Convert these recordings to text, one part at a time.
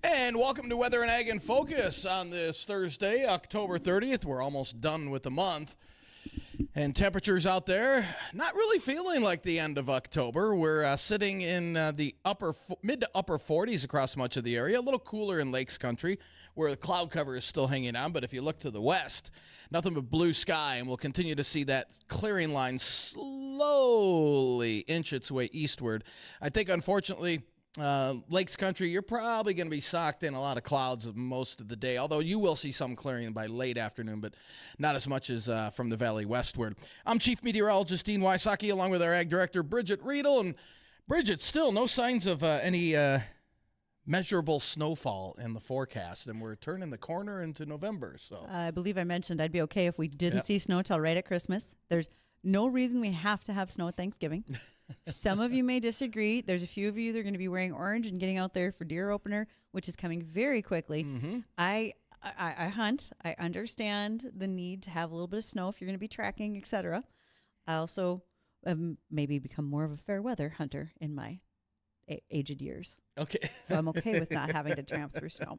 And welcome to Weather and Ag in Focus on this Thursday, October 30th. We're almost done with the month. And temperatures out there, not really feeling like the end of October. We're sitting in the mid to upper 40s across much of the area. A little cooler in Lakes Country, where the cloud cover is still hanging on. But if you look to the west, nothing but blue sky. And we'll continue to see that clearing line slowly inch its way eastward. I think, unfortunately, Lakes Country, you're probably going to be socked in a lot of clouds most of the day, although you will see some clearing by late afternoon, but not as much as from the valley westward. I'm Chief Meteorologist Dean Wysocki, along with our Ag Director, Bridgette Readel. And Bridgette, still no signs of any measurable snowfall in the forecast, and we're turning the corner into November. So I believe I mentioned I'd be okay if we didn't see snow till right at Christmas. There's no reason we have to have snow at Thanksgiving. Some of you may disagree. There's a few of you that are going to be wearing orange and getting out there for deer opener, which is coming very quickly. Mm-hmm. I hunt. I understand the need to have a little bit of snow if you're going to be tracking, etc. I also maybe become more of a fair weather hunter in my aged years. Okay. So I'm okay with not having to tramp through snow.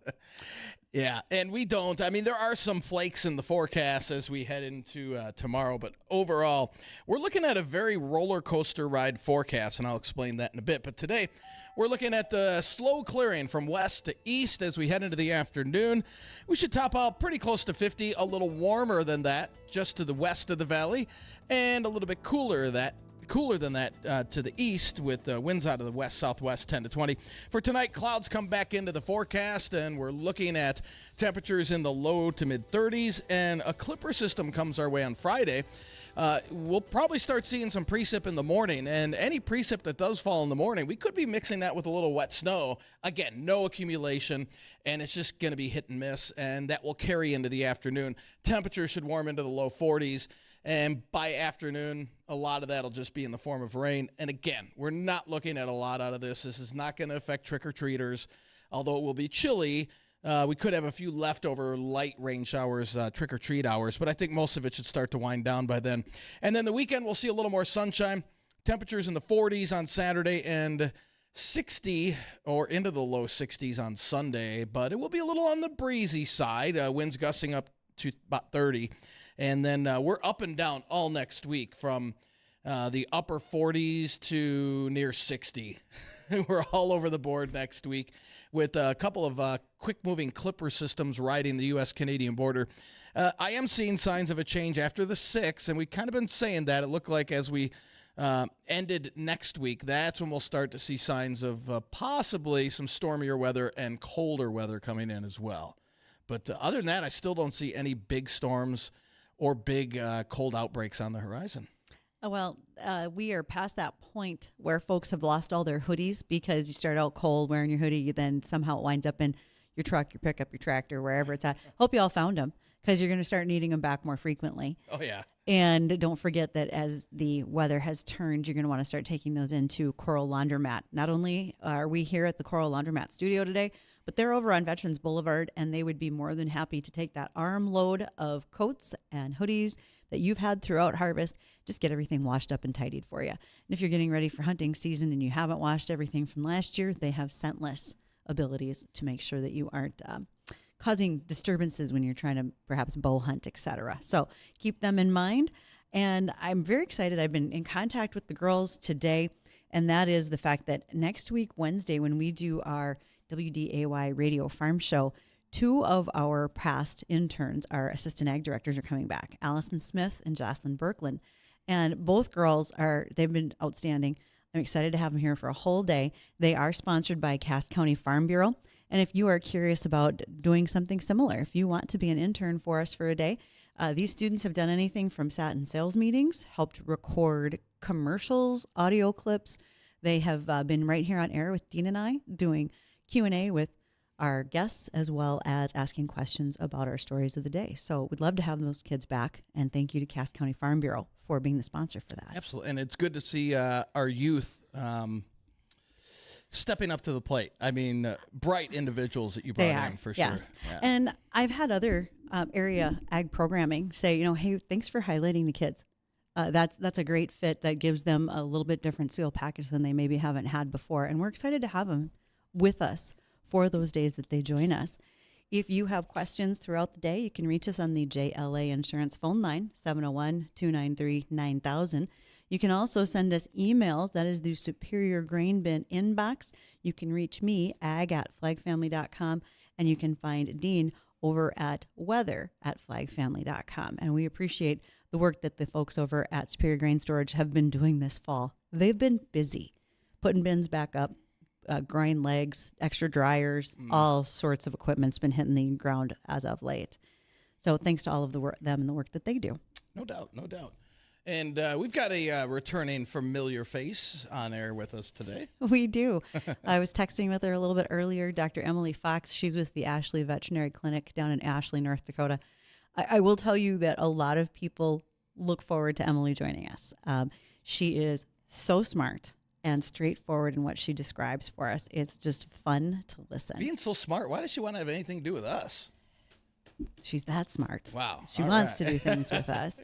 Yeah, and we don't. I mean, there are some flakes in the forecast as we head into tomorrow, but overall, we're looking at a very roller coaster ride forecast, and I'll explain that in a bit. But today, we're looking at the slow clearing from west to east as we head into the afternoon. We should top out pretty close to 50, a little warmer than that, just to the west of the valley, and a little bit cooler than that to the east with winds out of the west-southwest 10 to 20. For tonight, clouds come back into the forecast, and we're looking at temperatures in the low to mid-30s, and a clipper system comes our way on Friday. We'll probably start seeing some precip in the morning, and any precip that does fall in the morning, we could be mixing that with a little wet snow. Again, no accumulation, and it's just going to be hit and miss, and that will carry into the afternoon. Temperatures should warm into the low 40s. And by afternoon, a lot of that will just be in the form of rain. And again, we're not looking at a lot out of this. This is not going to affect trick-or-treaters, although it will be chilly. We could have a few leftover light rain showers, trick-or-treat hours, but I think most of it should start to wind down by then. And then the weekend, we'll see a little more sunshine. Temperatures in the 40s on Saturday and 60 or into the low 60s on Sunday, but it will be a little on the breezy side. Winds gusting up to about 30. And then we're up and down all next week from the upper 40s to near 60. We're all over the board next week with a couple of quick-moving clipper systems riding the U.S.-Canadian border. I am seeing signs of a change after the 6th, and we've kind of been saying that. It looked like as we ended next week, that's when we'll start to see signs of possibly some stormier weather and colder weather coming in as well. But other than that, I still don't see any big storms or big cold outbreaks on the horizon. Well, we are past that point where folks have lost all their hoodies because you start out cold wearing your hoodie, then somehow it winds up in your truck, your pickup, your tractor, wherever it's at. Hope you all found them because you're going to start needing them back more frequently. Oh, yeah. And don't forget that as the weather has turned, you're going to want to start taking those into Coral Laundromat. Not only are we here at the Coral Laundromat studio today, but they're over on Veterans Boulevard, and they would be more than happy to take that armload of coats and hoodies that you've had throughout harvest, just get everything washed up and tidied for you. And if you're getting ready for hunting season and you haven't washed everything from last year, they have scentless abilities to make sure that you aren't causing disturbances when you're trying to perhaps bow hunt, etc. So keep them in mind. And I'm very excited. I've been in contact with the girls today, and that is the fact that next week, Wednesday, when we do our WDAY radio farm show, 2 of our past interns, our assistant ag directors, are coming back, Allison Smith and Jocelyn Berkland. And both girls they've been outstanding. I'm excited to have them here for a whole day. They are sponsored by Cass County Farm Bureau. And if you are curious about doing something similar, if you want to be an intern for us for a day, these students have done anything from sat in sales meetings, helped record commercials, audio clips. They have been right here on air with Dean and I doing Q&A with our guests, as well as asking questions about our stories of the day. So we'd love to have those kids back, and thank you to Cass County Farm Bureau for being the sponsor for that. Absolutely, and it's good to see our youth stepping up to the plate. I mean, bright individuals that you brought in for sure. Yes, yeah. And I've had other area ag programming say, hey, thanks for highlighting the kids. That's a great fit that gives them a little bit different seal package than they maybe haven't had before, and we're excited to have them with us for those days that they join us. If you have questions throughout the day, you can reach us on the JLA Insurance phone line, 701-293-9000. You can also send us emails. That is the Superior Grain Bin inbox. You can reach me, ag@flagfamily.com, and you can find Dean over at weather@flagfamily.com. And we appreciate the work that the folks over at Superior Grain Storage have been doing this fall. They've been busy putting bins back up, grind legs, extra dryers, all sorts of equipment's been hitting the ground as of late. So thanks to all of them and the work that they do. No doubt, no doubt. And we've got a returning familiar face on air with us today. We do. I was texting with her a little bit earlier, Dr. Emily Fox. She's with the Ashley Veterinary Clinic down in Ashley, North Dakota. I will tell you that a lot of people look forward to Emily joining us. She is so smart and straightforward in what she describes for us. It's just fun to listen. Being so smart, why does she want to have anything to do with us? She's that smart. Wow. She All wants right. to do things with us.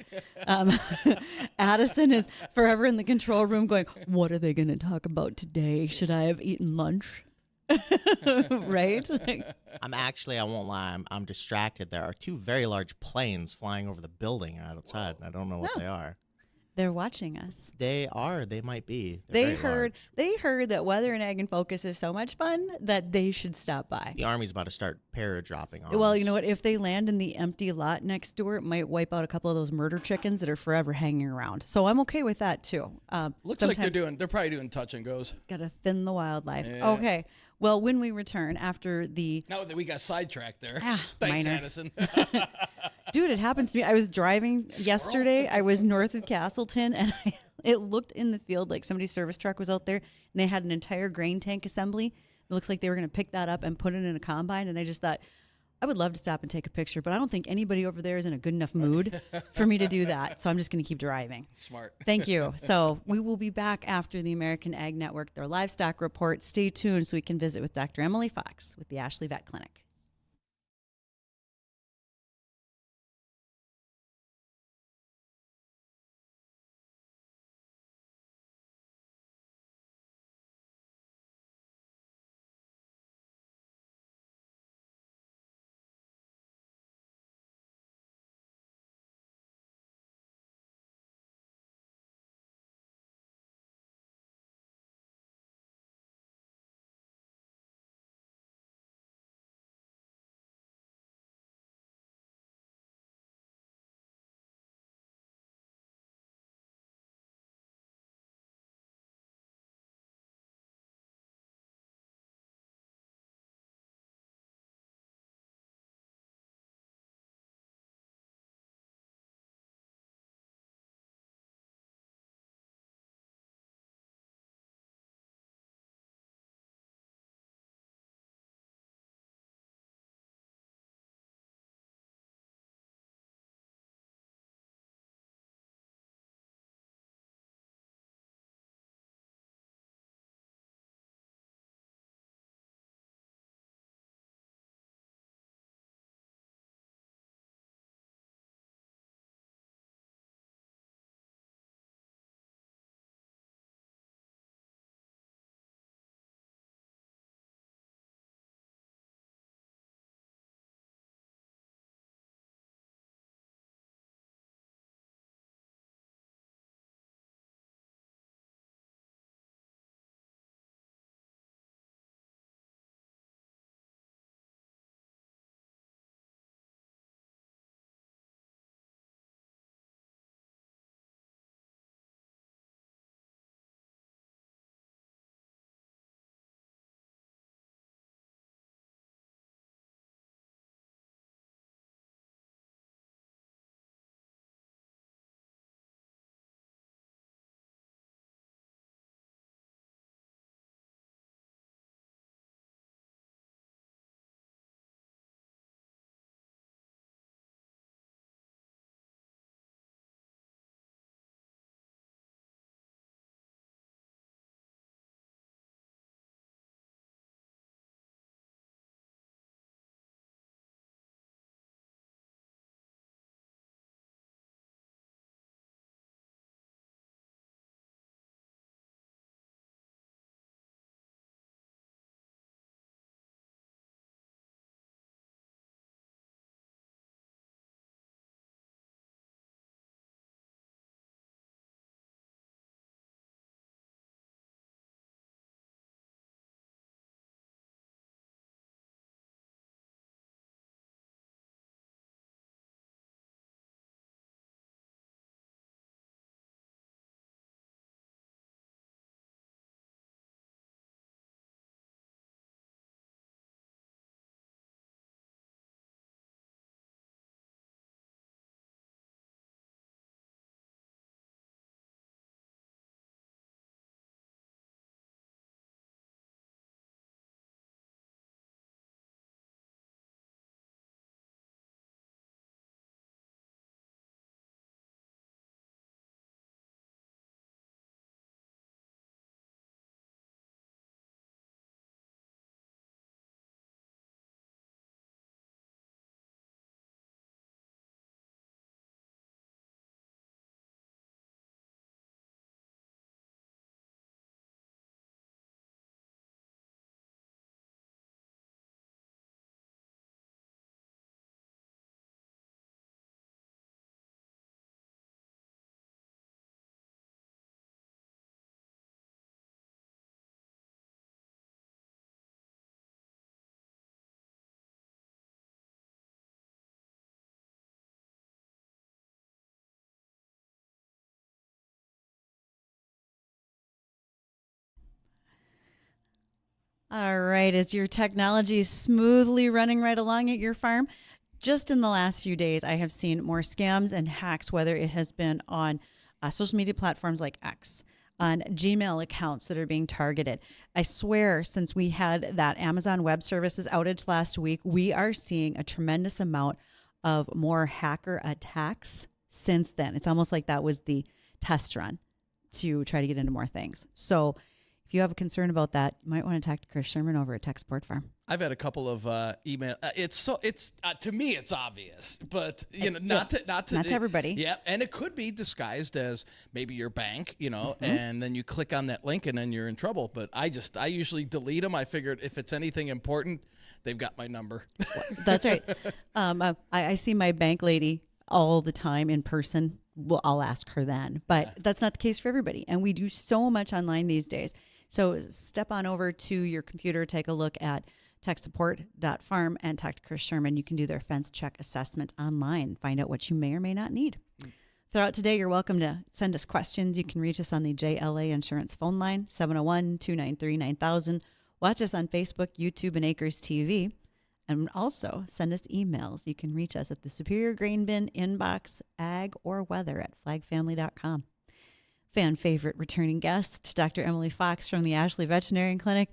Addison is forever in the control room going, what are they going to talk about today? Should I have eaten lunch? Right? I won't lie, I'm distracted. There are two very large planes flying over the building outside, and I don't know what they are. They're watching us. They might be. They're very large. They heard that Weather and Ag and Focus is so much fun that they should stop by. The Army's about to start paradropping on Well, us. you know what? If they land in the empty lot next door, it might wipe out a couple of those murder chickens that are forever hanging around. So I'm okay with that too. Looks like they're probably doing touch and goes. Got to thin the wildlife. Yeah. Okay. Well, when we return after the Now that we got sidetracked there. Ah, Thanks, minor. Addison. Dude, it happens to me. I was driving yesterday. I was north of Castleton, and it looked in the field like somebody's service truck was out there, and they had an entire grain tank assembly. It looks like they were going to pick that up and put it in a combine, and I just thought, I would love to stop and take a picture, but I don't think anybody over there is in a good enough mood for me to do that, so I'm just going to keep driving. Smart. Thank you. So we will be back after the American Ag Network, their livestock report. Stay tuned so we can visit with Dr. Emily Fox with the Ashley Vet Clinic. All right. Is your technology smoothly running right along at your farm? Just in the last few days, I have seen more scams and hacks, whether it has been on social media platforms like X, on Gmail accounts that are being targeted. I swear, since we had that Amazon Web Services outage last week, we are seeing a tremendous amount of more hacker attacks since then. It's almost like that was the test run to try to get into more things. So if you have a concern about that, you might want to talk to Chris Sherman over at Tech Support Farm. I've had a couple of email. It's to me it's obvious, but not to everybody. Yeah, and it could be disguised as maybe your bank, and then you click on that link and then you're in trouble. But I usually delete them. I figured if it's anything important, they've got my number. That's right. I see my bank lady all the time in person. Well, I'll ask her then, but that's not the case for everybody. And we do so much online these days. So step on over to your computer, take a look at techsupport.farm and talk to Chris Sherman. You can do their fence check assessment online, find out what you may or may not need. Throughout today, you're welcome to send us questions. You can reach us on the JLA Insurance phone line, 701-293-9000. Watch us on Facebook, YouTube, and Acres TV. And also send us emails. You can reach us at the Superior Grain Bin inbox, ag or weather at flagfamily.com. Fan favorite returning guest, Dr. Emily Fox from the Ashley Veterinarian Clinic.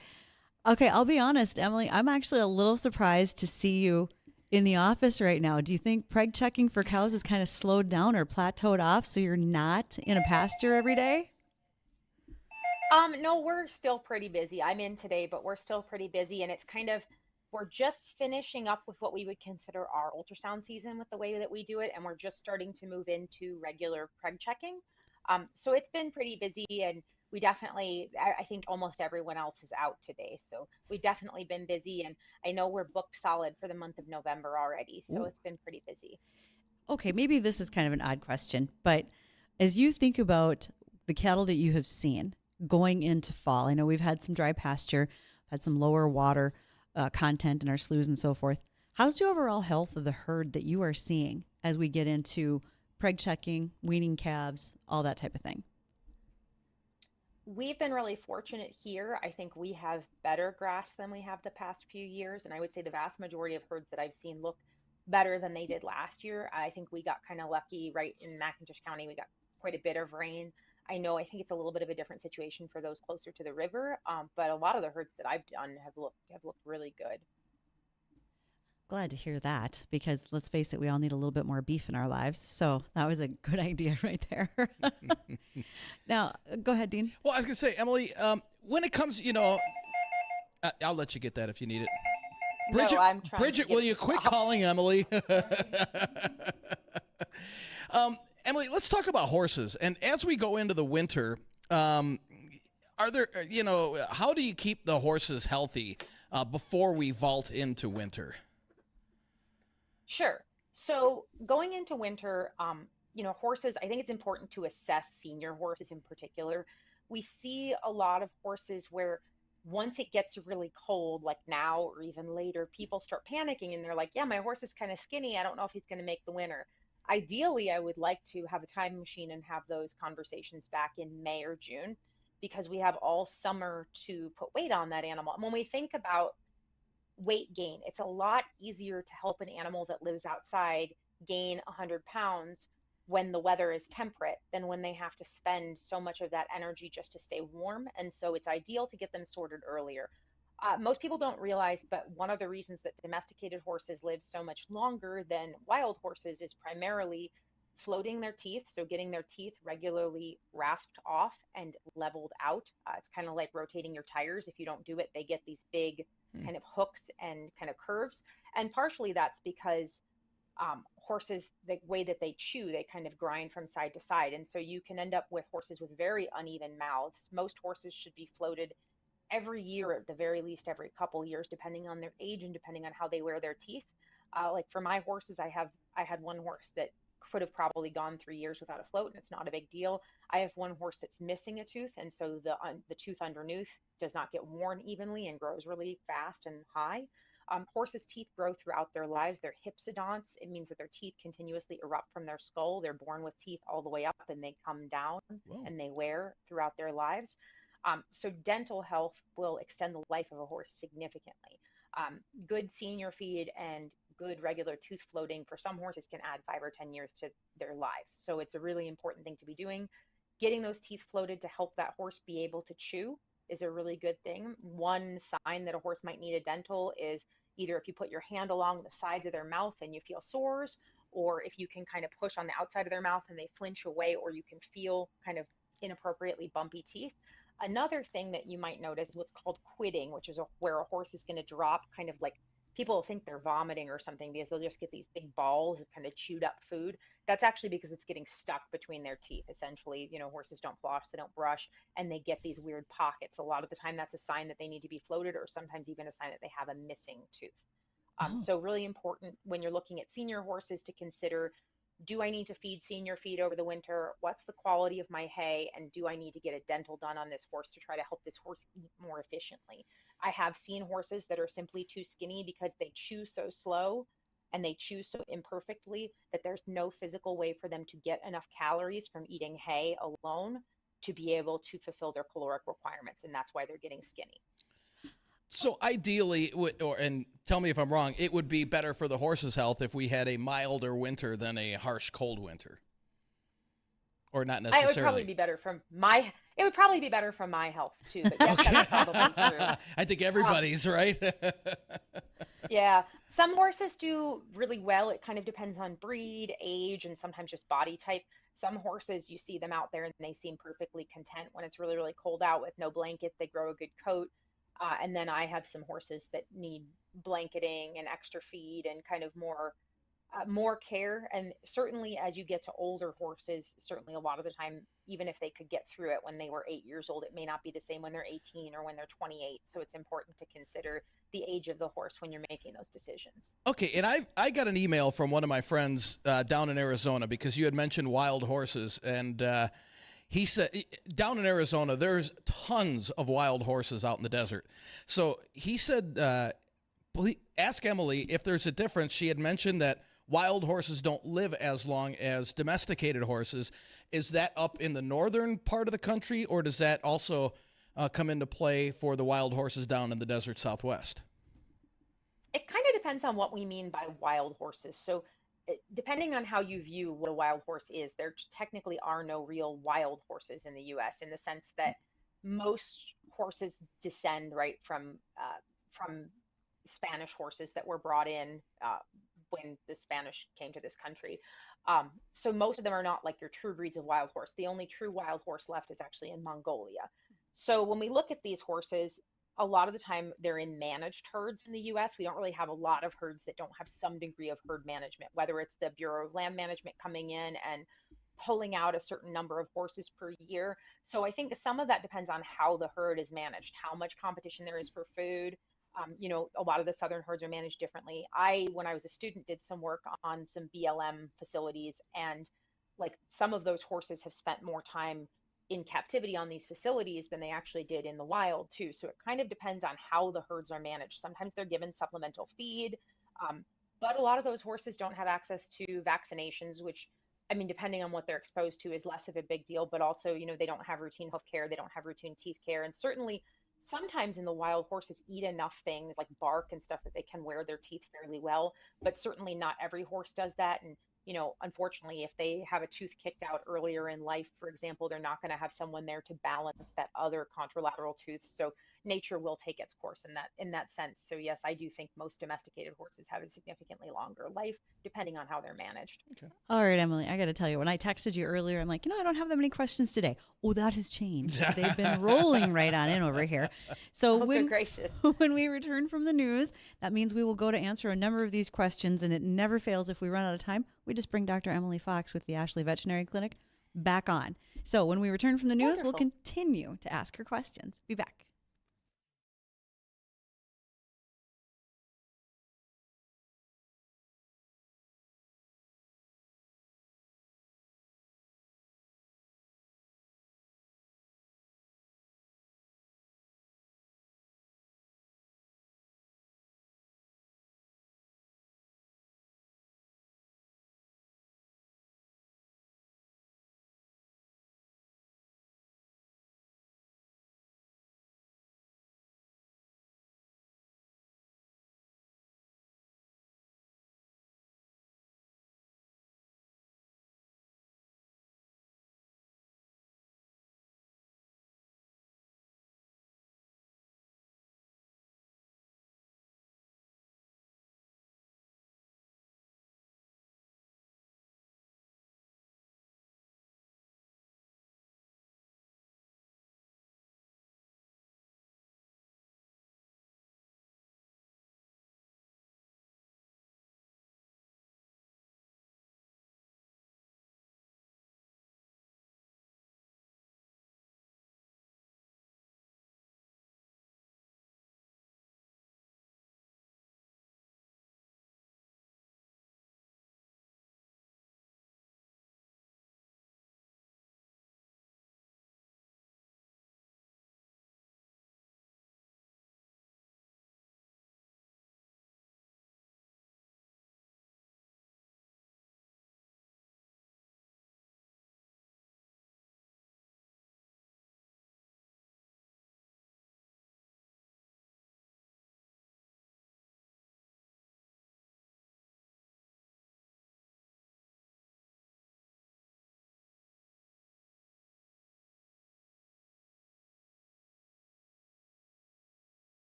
Okay, I'll be honest, Emily, I'm actually a little surprised to see you in the office right now. Do you think preg checking for cows is kind of slowed down or plateaued off so you're not in a pasture every day? No, we're still pretty busy. I'm in today, but we're still pretty busy, and we're just finishing up with what we would consider our ultrasound season with the way that we do it, and we're just starting to move into regular preg checking. So it's been pretty busy, and we definitely, I think almost everyone else is out today. So we've definitely been busy, and I know we're booked solid for the month of November already. So It's been pretty busy. Okay, maybe this is kind of an odd question, but as you think about the cattle that you have seen going into fall, I know we've had some dry pasture, had some lower water content in our sloughs and so forth. How's the overall health of the herd that you are seeing as we get into preg checking, weaning calves, all that type of thing? We've been really fortunate here. I think we have better grass than we have the past few years. And I would say the vast majority of herds that I've seen look better than they did last year. I think we got kind of lucky right in McIntosh County. We got quite a bit of rain. I think it's a little bit of a different situation for those closer to the river. But a lot of the herds that I've done have looked really good. Glad to hear that, because let's face it, we all need a little bit more beef in our lives. So that was a good idea right there. Now, go ahead, Dean. Well, I was going to say, Emily, when it comes, I'll let you get that if you need it. Bridgette, no, I'm trying Bridgette, will you quit calling Emily? Emily, let's talk about horses. And as we go into the winter, are there, how do you keep the horses healthy before we vault into winter? Sure. So going into winter, horses, I think it's important to assess senior horses in particular. We see a lot of horses where once it gets really cold, like now or even later, people start panicking and they're like, yeah, my horse is kind of skinny. I don't know if he's going to make the winter. Ideally, I would like to have a time machine and have those conversations back in May or June, because we have all summer to put weight on that animal. And when we think about weight gain, it's a lot easier to help an animal that lives outside gain 100 pounds when the weather is temperate than when they have to spend so much of that energy just to stay warm. And so it's ideal to get them sorted earlier. Most people don't realize, but one of the reasons that domesticated horses live so much longer than wild horses is primarily floating their teeth. So getting their teeth regularly rasped off and leveled out. It's kind of like rotating your tires. If you don't do it, they get these big kind of hooks and kind of curves. And partially that's because horses, the way that they chew, they kind of grind from side to side. And so you can end up with horses with very uneven mouths. Most horses should be floated every year, at the very least every couple years, depending on their age and depending on how they wear their teeth. Like for my horses, I had one horse that could have probably gone 3 years without a float, and it's not a big deal. I have one horse that's missing a tooth, and so the tooth underneath does not get worn evenly and grows really fast and high. Horses' teeth grow throughout their lives. They're hypsodonts. It means that their teeth continuously erupt from their skull. They're born with teeth all the way up, and they come down. Whoa. And they wear throughout their lives. So dental health will extend the life of a horse significantly. Good senior feed and good regular tooth floating for some horses can add 5 or 10 years to their lives. So it's a really important thing to be doing. Getting those teeth floated to help that horse be able to chew is a really good thing. One sign that a horse might need a dental is either if you put your hand along the sides of their mouth and you feel sores, or if you can kind of push on the outside of their mouth and they flinch away, or you can feel kind of inappropriately bumpy teeth. Another thing that you might notice is what's called quitting, which is where a horse is going to drop kind of like people think they're vomiting or something because they'll just get these big balls of kind of chewed up food. That's actually because it's getting stuck between their teeth. Essentially, horses don't floss, they don't brush, and they get these weird pockets. A lot of the time, that's a sign that they need to be floated, or sometimes even a sign that they have a missing tooth. Oh. So really important when you're looking at senior horses to consider, do I need to feed senior feed over the winter? What's the quality of my hay? And do I need to get a dental done on this horse to try to help this horse eat more efficiently? I have seen horses that are simply too skinny because they chew so slow and they chew so imperfectly that there's no physical way for them to get enough calories from eating hay alone to be able to fulfill their caloric requirements. And that's why they're getting skinny. So ideally, and tell me if I'm wrong, it would be better for the horse's health if we had a milder winter than a harsh cold winter, or not necessarily. It would probably be better from my. It would probably be better from my health too. But yes, that's probably true. I think everybody's right. Yeah, some horses do really well. It kind of depends on breed, age, and sometimes just body type. Some horses, you see them out there and they seem perfectly content when it's really, really cold out with no blanket. They grow a good coat. And then I have some horses that need blanketing and extra feed and kind of more care. And certainly as you get to older horses, certainly a lot of the time, even if they could get through it when they were 8 years old, it may not be the same when they're 18 or when they're 28. So it's important to consider the age of the horse when you're making those decisions. Okay, and I got an email from one of my friends down in Arizona because you had mentioned wild horses, and he said down in Arizona, there's tons of wild horses out in the desert. So he said, please ask Emily if there's a difference. She had mentioned that wild horses don't live as long as domesticated horses. Is that up in the northern part of the country, or does that also come into play for the wild horses down in the desert Southwest? It kind of depends on what we mean by wild horses. So depending on how you view what a wild horse is, there technically are no real wild horses in the U.S. in the sense that most horses descend right from Spanish horses that were brought in when the Spanish came to this country. So most of them are not like your true breeds of wild horse. The only true wild horse left is actually in Mongolia. So when we look at these horses, a lot of the time they're in managed herds in the US. We don't really have a lot of herds that don't have some degree of herd management, whether it's the Bureau of Land Management coming in and pulling out a certain number of horses per year. So I think some of that depends on how the herd is managed, how much competition there is for food. A lot of the southern herds are managed differently. When I was a student, did some work on some BLM facilities, and like some of those horses have spent more time in captivity on these facilities than they actually did in the wild too. So it kind of depends on how the herds are managed. Sometimes they're given supplemental feed, but a lot of those horses don't have access to vaccinations, which, I mean, depending on what they're exposed to is less of a big deal, but also, they don't have routine hoof care, they don't have routine teeth care. And certainly sometimes in the wild, horses eat enough things like bark and stuff that they can wear their teeth fairly well, but certainly not every horse does that. And unfortunately, if they have a tooth kicked out earlier in life, for example, they're not going to have someone there to balance that other contralateral tooth. So nature will take its course in that sense. So yes, I do think most domesticated horses have a significantly longer life, depending on how they're managed. Okay. All right, Emily, I got to tell you, when I texted you earlier, I'm like, I don't have that many questions today. Oh, that has changed. They've been rolling right on in over here. So Good gracious. when we return from the news, that means we will go to answer a number of these questions, and it never fails. If we run out of time, we just bring Dr. Emily Fox with the Ashley Veterinary Clinic back on. So when we return from the news, Wonderful. we'll continue to ask her questions. Be back.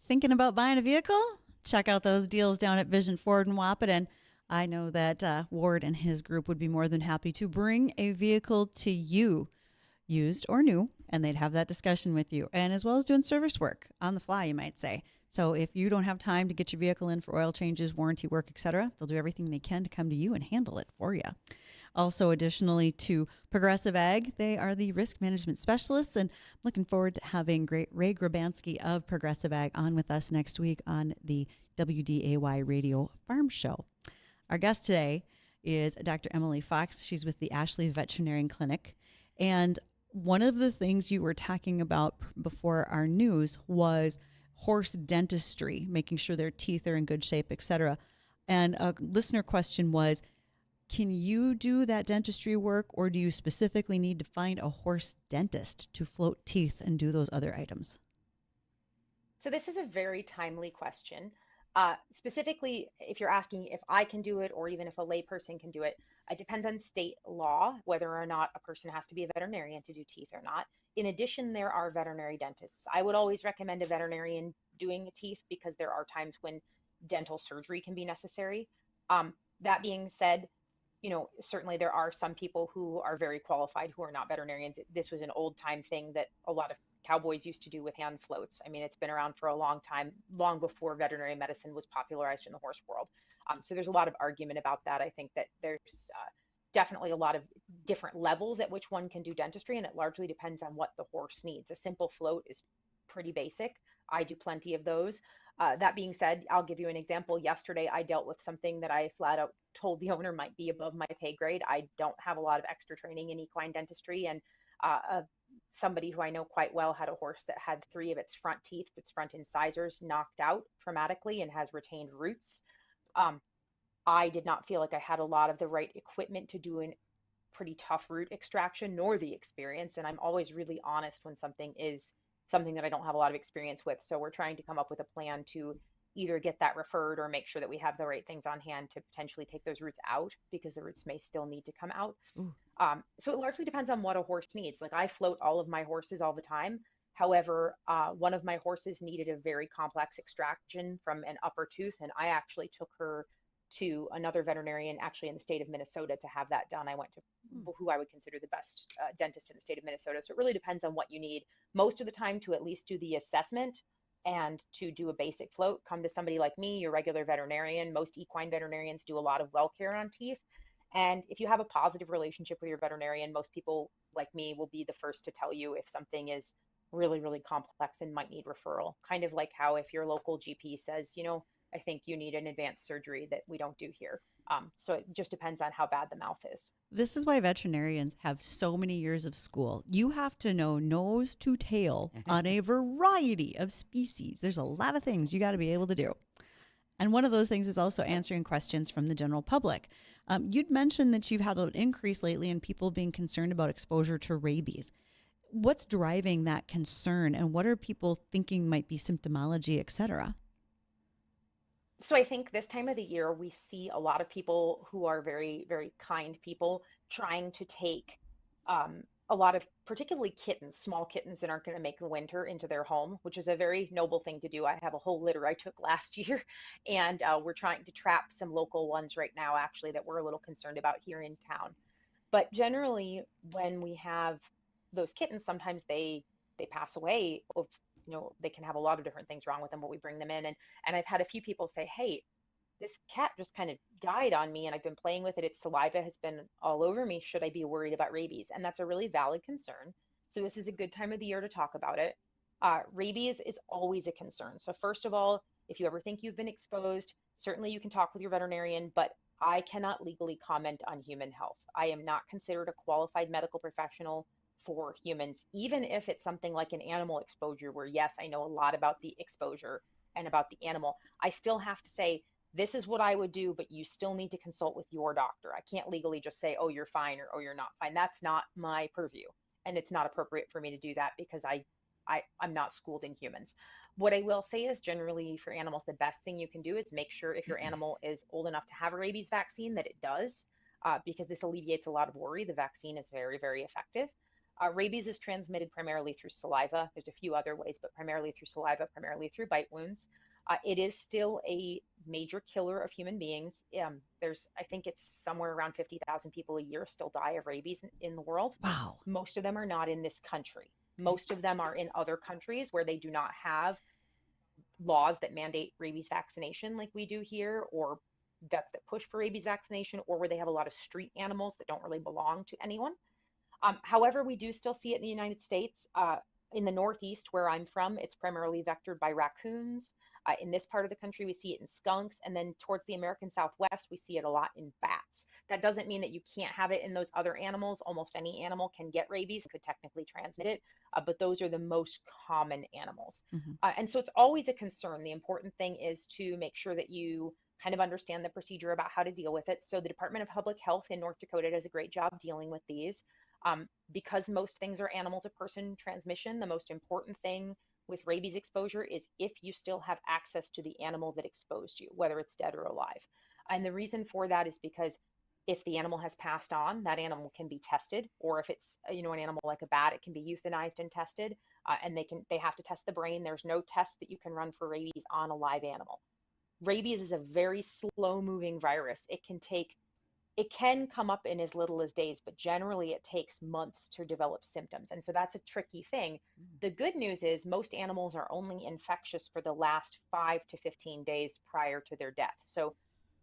Thinking about buying a vehicle? Check out those deals down at Vision Ford in Wapaton. I know that Ward and his group would be more than happy to bring a vehicle to you, used or new, and they'd have that discussion with you, and as well as doing service work on the fly, you might say. So if you don't have time to get your vehicle in for oil changes, warranty work, etc., they'll do everything they can to come to you and handle it for you. Also, additionally to Progressive Ag, they are the risk management specialists, and I'm looking forward to having great Ray Grabansky of Progressive Ag on with us next week on the WDAY Radio Farm Show. Our guest today is Dr. Emily Fox. She's with the Ashley Veterinarian Clinic, and one of the things you were talking about before our news was horse dentistry, making sure their teeth are in good shape, etc. And a listener question was, can you do that dentistry work, or do you specifically need to find a horse dentist to float teeth and do those other items? So this is a very timely question. Specifically, if you're asking if I can do it or even if a layperson can do it, it depends on state law, whether or not a person has to be a veterinarian to do teeth or not. In addition, there are veterinary dentists. I would always recommend a veterinarian doing teeth because there are times when dental surgery can be necessary. That being said, certainly there are some people who are very qualified who are not veterinarians. This was an old time thing that a lot of cowboys used to do with hand floats. I mean, it's been around for a long time, long before veterinary medicine was popularized in the horse world. So there's a lot of argument about that. I think that there's definitely a lot of different levels at which one can do dentistry, and it largely depends on what the horse needs. A simple float is pretty basic. I do plenty of those. That being said, I'll give you an example. Yesterday, I dealt with something that I flat out told the owner might be above my pay grade. I don't have a lot of extra training in equine dentistry, and somebody who I know quite well had a horse that had 3 of its front teeth, its front incisors, knocked out traumatically and has retained roots. I did not feel like I had a lot of the right equipment to do a pretty tough root extraction, nor the experience. And I'm always really honest when something is something that I don't have a lot of experience with. So we're trying to come up with a plan to either get that referred or make sure that we have the right things on hand to potentially take those roots out, because the roots may still need to come out. So it largely depends on what a horse needs. Like, I float all of my horses all the time. However, one of my horses needed a very complex extraction from an upper tooth, and I actually took her to another veterinarian actually in the state of Minnesota to have that done. I went to who I would consider the best dentist in the state of Minnesota. So it really depends on what you need. Most of the time, to at least do the assessment and to do a basic float, come to somebody like me, your regular veterinarian. Most equine veterinarians do a lot of well care on teeth. And if you have a positive relationship with your veterinarian, most people like me will be the first to tell you if something is really, really complex and might need referral. Kind of like how if your local GP says, I think you need an advanced surgery that we don't do here. So it just depends on how bad the mouth is. This is why veterinarians have so many years of school. You have to know nose to tail on a variety of species. There's a lot of things you got to be able to do. And one of those things is also answering questions from the general public. You'd mentioned that you've had an increase lately in people being concerned about exposure to rabies. What's driving that concern, and what are people thinking might be symptomology, et cetera? So I think this time of the year, we see a lot of people who are very, very kind people trying to take a lot of particularly kittens, small kittens that aren't going to make the winter, into their home, which is a very noble thing to do. I have a whole litter I took last year, and we're trying to trap some local ones right now, actually, that we're a little concerned about here in town. But generally, when we have those kittens, sometimes they pass away of, they can have a lot of different things wrong with them, but we bring them in. And I've had a few people say, hey, this cat just kind of died on me and I've been playing with it. Its saliva has been all over me. Should I be worried about rabies? And that's a really valid concern. So this is a good time of the year to talk about it. Rabies is always a concern. So first of all, if you ever think you've been exposed, certainly you can talk with your veterinarian, but I cannot legally comment on human health. I am not considered a qualified medical professional for humans, even if it's something like an animal exposure where, yes, I know a lot about the exposure and about the animal. I still have to say, this is what I would do, but you still need to consult with your doctor. I can't legally just say, oh, you're fine, or oh, you're not fine. That's not my purview. And it's not appropriate for me to do that because I'm not schooled in humans. What I will say is, generally for animals, the best thing you can do is make sure if your animal is old enough to have a rabies vaccine that it does, because this alleviates a lot of worry. The vaccine is very, very effective. Rabies is transmitted primarily through saliva. There's a few other ways, but primarily through saliva, primarily through bite wounds. It is still a major killer of human beings. I think it's somewhere around 50,000 people a year still die of rabies in the world. Wow. Most of them are not in this country. Most of them are in other countries where they do not have laws that mandate rabies vaccination like we do here, or vets that push for rabies vaccination, or where they have a lot of street animals that don't really belong to anyone. However, we do still see it in the United States. In the Northeast, where I'm from, it's primarily vectored by raccoons. In this part of the country, we see it in skunks. And then towards the American Southwest, we see it a lot in bats. That doesn't mean that you can't have it in those other animals. Almost any animal can get rabies, could technically transmit it, but those are the most common animals. And so it's always a concern. The important thing is to make sure that you kind of understand the procedure about how to deal with it. So the Department of Public Health in North Dakota does a great job dealing with these. Because most things are animal to person transmission, the most important thing with rabies exposure is if you still have access to the animal that exposed you, whether it's dead or alive. And the reason for that is because if the animal has passed on, that animal can be tested, or if it's an animal like a bat, it can be euthanized and tested, and they have to test the brain. There's no test that you can run for rabies on a live animal. Rabies is a very slow moving virus. It can come up in as little as days, but generally it takes months to develop symptoms. And so that's a tricky thing. The good news is most animals are only infectious for the last 5 to 15 days prior to their death. So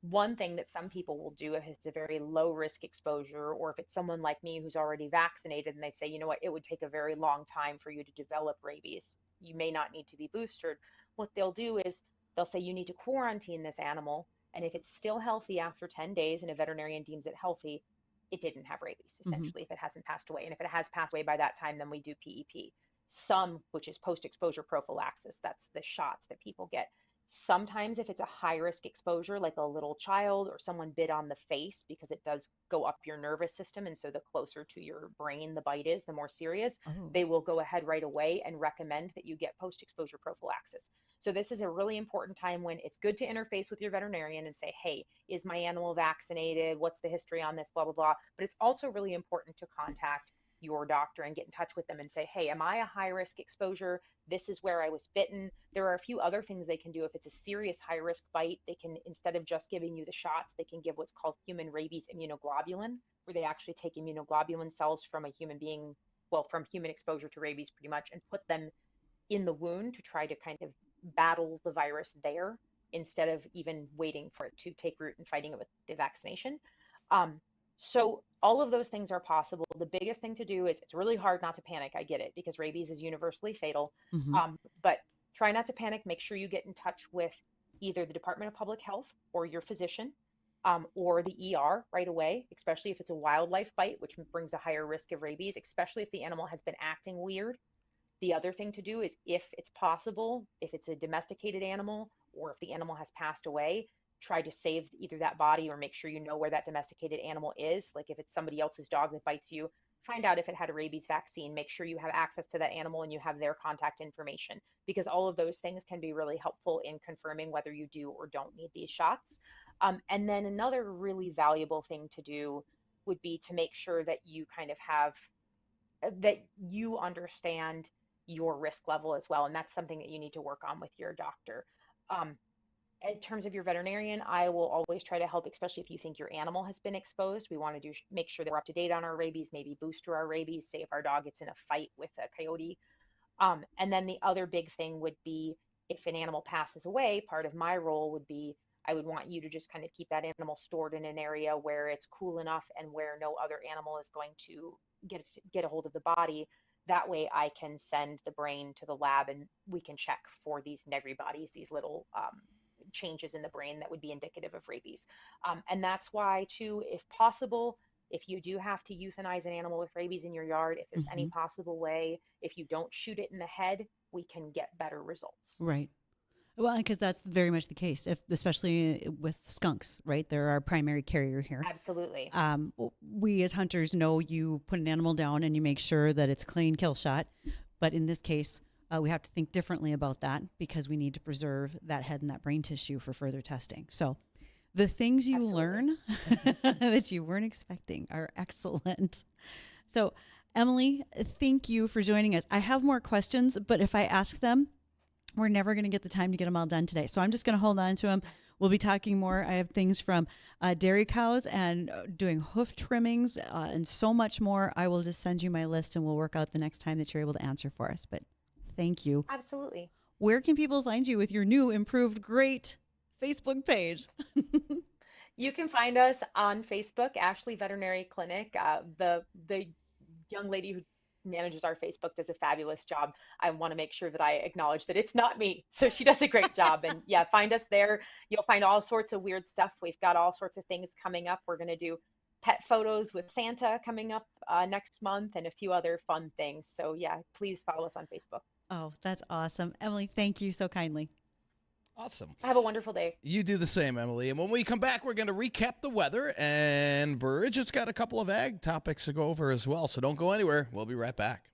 one thing that some people will do if it's a very low risk exposure, or if it's someone like me who's already vaccinated and they say, you know what, it would take a very long time for you to develop rabies. You may not need to be boosted. What they'll do is they'll say you need to quarantine this animal. And if it's still healthy after 10 days and a veterinarian deems it healthy, it didn't have rabies, essentially, if it hasn't passed away. And if it has passed away by that time, then we do PEP. Some, which is post-exposure prophylaxis, that's the shots that people get. Sometimes if it's a high-risk exposure, like a little child or someone bit on the face, because it does go up your nervous system, and so the closer to your brain the bite is, the more serious, they will go ahead right away and recommend that you get post-exposure prophylaxis. So this is a really important time when it's good to interface with your veterinarian and say, hey, is my animal vaccinated? What's the history on this? Blah, blah, blah. But it's also really important to contact your doctor and get in touch with them and say, hey, am I a high risk exposure? This is where I was bitten. There are a few other things they can do. If it's a serious high risk bite, they can, instead of just giving you the shots, they can give what's called human rabies immunoglobulin, where they actually take immunoglobulin cells from a human being, well, from human exposure to rabies pretty much, and put them in the wound to try to kind of battle the virus there instead of even waiting for it to take root and fighting it with the vaccination. So all of those things are possible. The biggest thing to do is, it's really hard not to panic. I get it, because rabies is universally fatal. But try not to panic. Make sure you get in touch with either the Department of Public Health or your physician, or the ER right away, especially if it's a wildlife bite, which brings a higher risk of rabies, especially if the animal has been acting weird. The other thing to do is, if it's possible, if it's a domesticated animal or if the animal has passed away, try to save either that body or make sure you know where that domesticated animal is. Like if it's somebody else's dog that bites you, find out if it had a rabies vaccine, make sure you have access to that animal and you have their contact information, because all of those things can be really helpful in confirming whether you do or don't need these shots. And then another really valuable thing to do would be to make sure that you kind of have, that you understand your risk level as well. And that's something that you need to work on with your doctor. In terms of your veterinarian, I will always try to help, especially if you think your animal has been exposed. We want to make sure that we're up to date on our rabies, maybe booster our rabies, say if our dog gets in a fight with a coyote. And then the other big thing would be, if an animal passes away, part of my role would be, I would want you to just kind of keep that animal stored in an area where it's cool enough and where no other animal is going to get a hold of the body. That way I can send the brain to the lab and we can check for these negri bodies, these little changes in the brain that would be indicative of rabies. And that's why, too, if possible, if you do have to euthanize an animal with rabies in your yard, if there's any possible way, if you don't shoot it in the head, we can get better results. Right. Well, because that's very much the case, especially with skunks, right? They're our primary carrier here. Absolutely. We as hunters know you put an animal down and you make sure that it's a clean kill shot. But in this case, we have to think differently about that, because we need to preserve that head and that brain tissue for further testing. So the things you learn that you weren't expecting are excellent. So Emily, thank you for joining us. I have more questions, but if I ask them, we're never going to get the time to get them all done today. So I'm just going to hold on to them. We'll be talking more. I have things from dairy cows and doing hoof trimmings and so much more. I will just send you my list and we'll work out the next time that you're able to answer for us. But thank you. Absolutely. Where can people find you with your new, improved, great Facebook page? You can find us on Facebook, Ashley Veterinary Clinic. The young lady who manages our Facebook does a fabulous job. I want to make sure that I acknowledge that it's not me. So she does a great job. And yeah, find us there. You'll find all sorts of weird stuff. We've got all sorts of things coming up. We're going to do pet photos with Santa coming up next month and a few other fun things. So yeah, please follow us on Facebook. Oh, that's awesome. Emily, thank you so kindly. Awesome. Have a wonderful day. You do the same, Emily. And when we come back, we're going to recap the weather. And Bridgette's got a couple of ag topics to go over as well. So don't go anywhere. We'll be right back.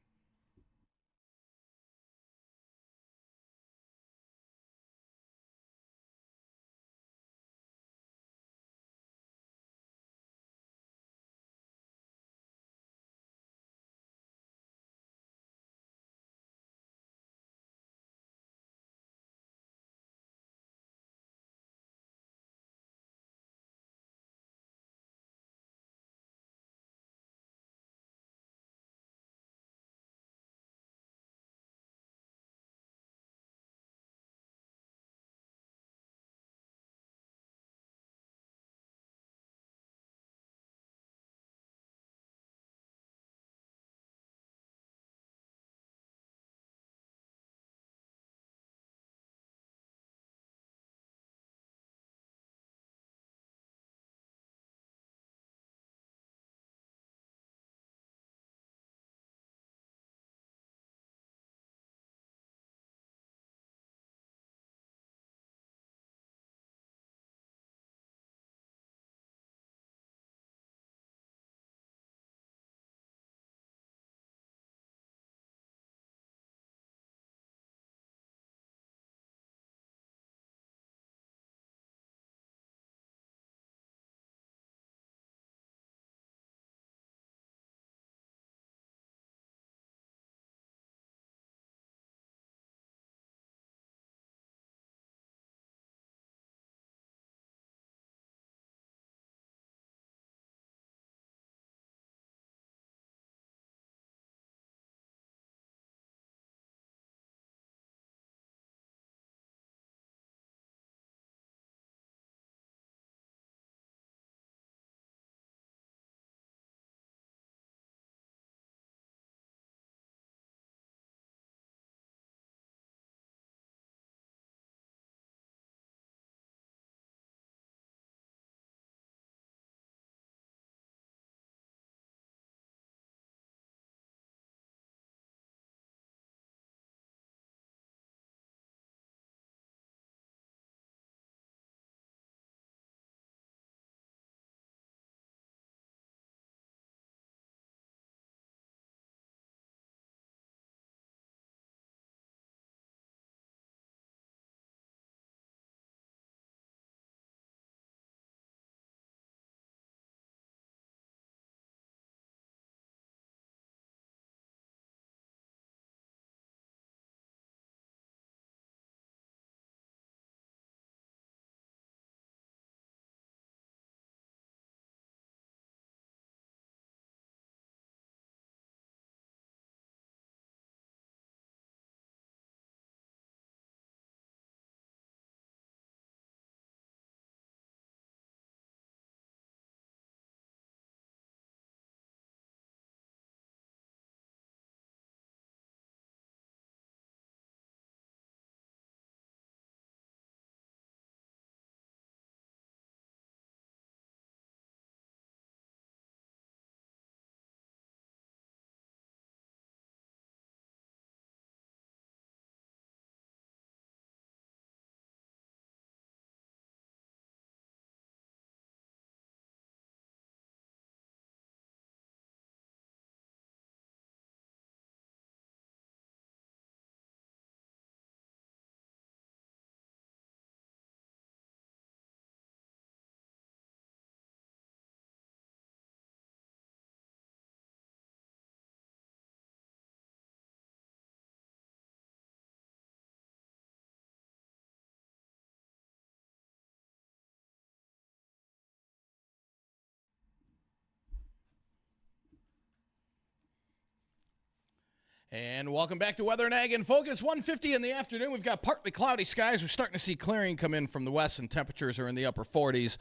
And welcome back to Weather and Ag in Focus. 1:50 in the afternoon. We've got partly cloudy skies. We're starting to see clearing come in from the west, and temperatures are in the upper 40s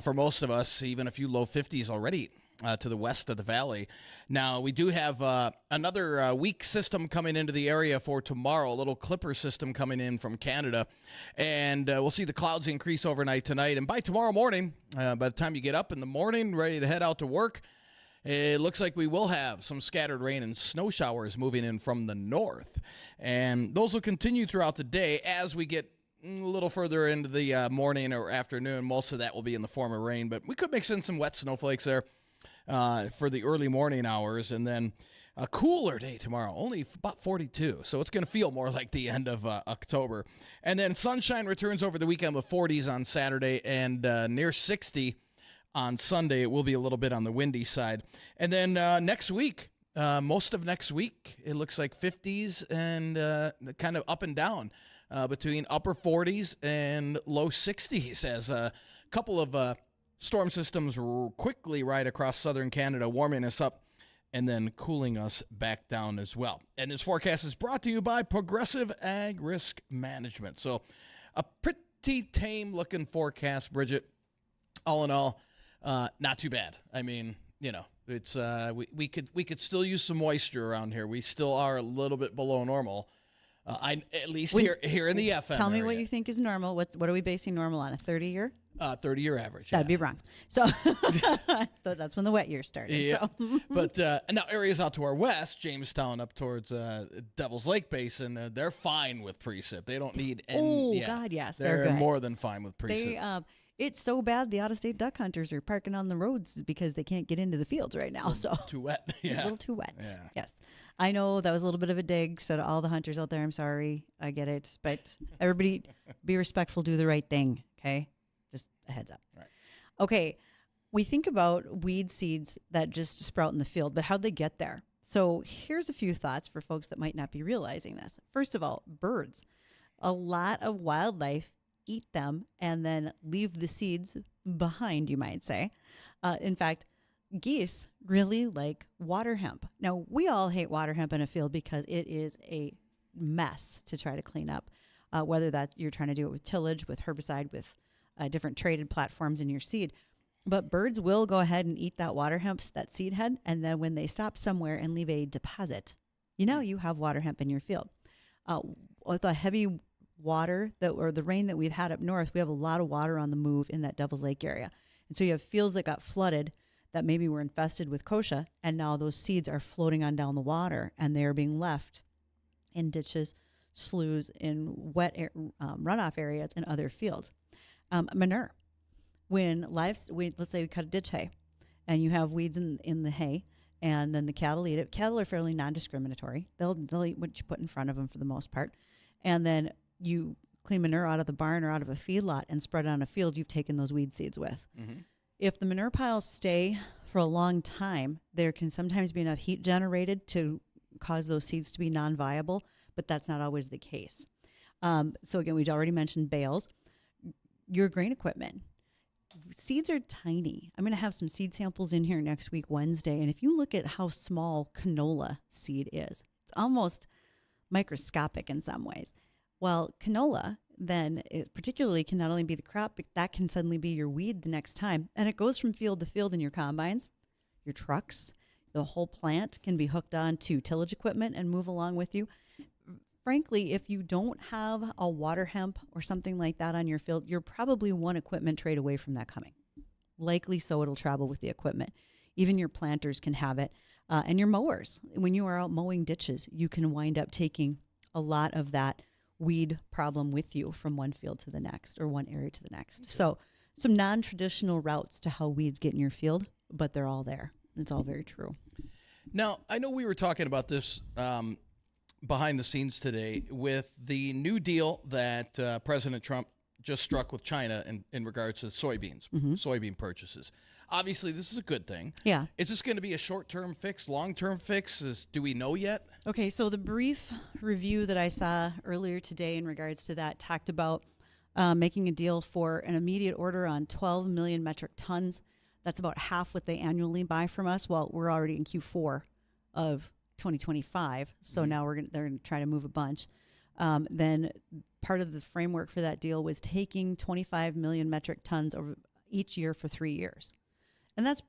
for most of us, even a few low 50s already to the west of the valley. Now, we do have another weak system coming into the area for tomorrow, a little clipper system coming in from Canada. And we'll see the clouds increase overnight tonight. And by tomorrow morning, by the time you get up in the morning, ready to head out to work, it looks like we will have some scattered rain and snow showers moving in from the north. And those will continue throughout the day as we get a little further into the morning or afternoon. Most of that will be in the form of rain, but we could mix in some wet snowflakes there for the early morning hours. And then a cooler day tomorrow, only about 42. So it's going to feel more like the end of October. And then sunshine returns over the weekend with 40s on Saturday and near 60 on Sunday. It will be a little bit on the windy side. And then next week, most of next week, it looks like 50s and kind of up and down between upper 40s and low 60s as a couple of storm systems quickly ride across southern Canada, warming us up and then cooling us back down as well. And this forecast is brought to you by Progressive Ag Risk Management. So a pretty tame looking forecast, Bridgette. All in all, not too bad. I mean, you know, it's we could still use some moisture around here. We still are a little bit below normal. At least here in the FM. Tell me area. what you think is normal. What are we basing normal on? A 30-year? 30-year average. That'd be wrong. So that's when the wet year started. Yeah. So. But now areas out to our west, Jamestown up towards Devil's Lake Basin, they're fine with precip. They don't need any. Oh, God, yes. They're good. more than fine with precip. It's so bad the out-of-state duck hunters are parking on the roads because they can't get into the fields right now. So too wet. Yeah. A little too wet. Yeah. Yes. I know that was a little bit of a dig. So to all the hunters out there, I'm sorry. I get it. But everybody be respectful, do the right thing. Okay? Just a heads up. Right. Okay. We think about weed seeds that just sprout in the field, but how'd they get there? So here's a few thoughts for folks that might not be realizing this. First of all, birds. A lot of wildlife eat them and then leave the seeds behind, you might say. In fact, geese really like water hemp. Now, we all hate water hemp in a field because it is a mess to try to clean up, whether that you're trying to do it with tillage, with herbicide, with different traded platforms in your seed. But birds will go ahead and eat that water hemp, that seed head, and then when they stop somewhere and leave a deposit, you have water hemp in your field. With a heavy water or the rain that we've had up north, we have a lot of water on the move in that Devil's Lake area. And so you have fields that got flooded that maybe were infested with kochia, and now those seeds are floating on down the water, and they are being left in ditches, sloughs, in wet runoff areas and other fields. Manure. Let's say we cut a ditch hay, and you have weeds in the hay, and then the cattle eat it. Cattle are fairly non-discriminatory. They'll eat what you put in front of them for the most part. And then you clean manure out of the barn or out of a feedlot and spread it on a field you've taken those weed seeds with. Mm-hmm. If the manure piles stay for a long time, there can sometimes be enough heat generated to cause those seeds to be non-viable, but that's not always the case. So again, we've already mentioned bales. Your grain equipment. Seeds are tiny. I'm going to have some seed samples in here next week, Wednesday, and if you look at how small canola seed is, it's almost microscopic in some ways. Well, canola then particularly can not only be the crop, but that can suddenly be your weed the next time. And it goes from field to field in your combines, your trucks. The whole plant can be hooked on to tillage equipment and move along with you. Frankly, if you don't have a water hemp or something like that on your field, you're probably one equipment trade away from that coming. Likely so it'll travel with the equipment. Even your planters can have it. And your mowers. When you are out mowing ditches, you can wind up taking a lot of that weed problem with you from one field to the next or one area to the next. Okay. So some non-traditional routes to how weeds get in your field, but they're all there. It's all very true. Now, I know we were talking about this behind the scenes today with the new deal that President Trump just struck with China in regards to soybeans, soybean purchases. Obviously, this is a good thing. Yeah. Is this going to be a short-term fix, long-term fix? Do we know yet? Okay, so the brief review that I saw earlier today in regards to that talked about making a deal for an immediate order on 12 million metric tons. That's about half what they annually buy from us. Well, we're already in Q4 of 2025. So now they're going to try to move a bunch. Then part of the framework for that deal was taking 25 million metric tons over each year for 3 years. And that's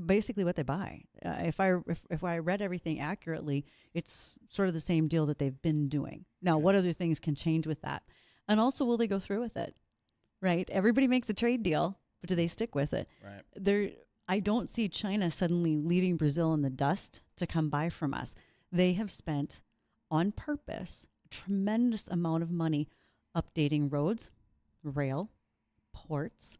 basically what they buy. If I read everything accurately, it's sort of the same deal that they've been doing. Now, what other things can change with that? And also, will they go through with it? Right? Everybody makes a trade deal, but do they stick with it? Right. I don't see China suddenly leaving Brazil in the dust to come buy from us. They have spent, on purpose, a tremendous amount of money updating roads, rail, ports,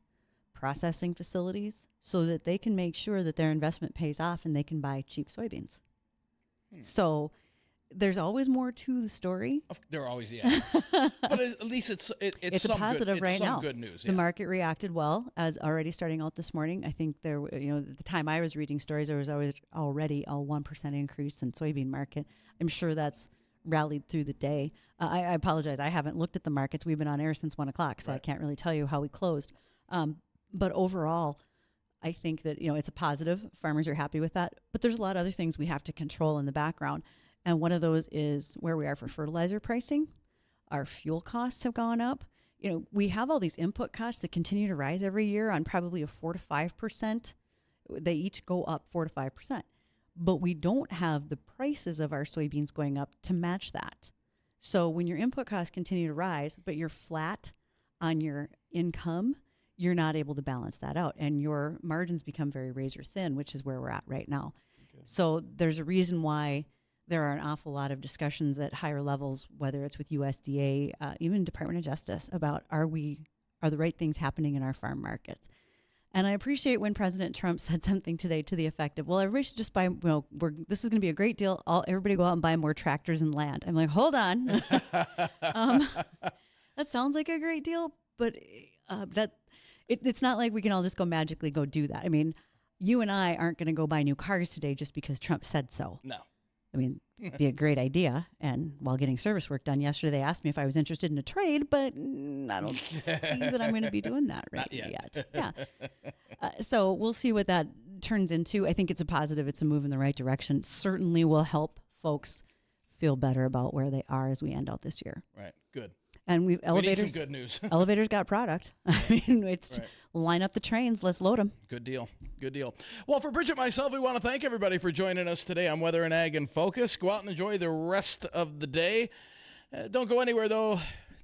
processing facilities, so that they can make sure that their investment pays off and they can buy cheap soybeans. So there's always more to the story. There always, yeah. But at least it's a some positive good, right some now. good news. The market reacted well, as already starting out this morning. I think at the time I was reading stories, there was already a 1% increase in soybean market. I'm sure that's rallied through the day. I apologize. I haven't looked at the markets. We've been on air since 1 o'clock, so I can't really tell you how we closed. But overall, I think that, it's a positive. Farmers are happy with that. But there's a lot of other things we have to control in the background. And one of those is where we are for fertilizer pricing. Our fuel costs have gone up. We have all these input costs that continue to rise every year on probably a 4 to 5%. They each go up 4 to 5%. But we don't have the prices of our soybeans going up to match that. So when your input costs continue to rise, but you're flat on your income, you're not able to balance that out. And your margins become very razor thin, which is where we're at right now. Okay. So there's a reason why there are an awful lot of discussions at higher levels, whether it's with USDA, even Department of Justice, about are the right things happening in our farm markets. And I appreciate when President Trump said something today to the effect of, well, everybody should just buy, this is going to be a great deal. Everybody go out and buy more tractors and land. I'm like, hold on. That sounds like a great deal, but it's not like we can all just go magically go do that. I mean, you and I aren't going to go buy new cars today just because Trump said so. No. I mean, it'd be a great idea. And while getting service work done yesterday, they asked me if I was interested in a trade, but I don't see that I'm going to be doing that right yet. Yeah. So we'll see what that turns into. I think it's a positive. It's a move in the right direction. Certainly will help folks feel better about where they are as we end out this year. Right. Good. And elevators. We need some good news. Elevators got product. I mean, it's line up the trains. Let's load them. Good deal. Good deal. Well, for Bridgette and myself, we want to thank everybody for joining us today on Weather and Ag in Focus. Go out and enjoy the rest of the day. Don't go anywhere, though.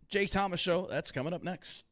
Jake Thomas Show, that's coming up next.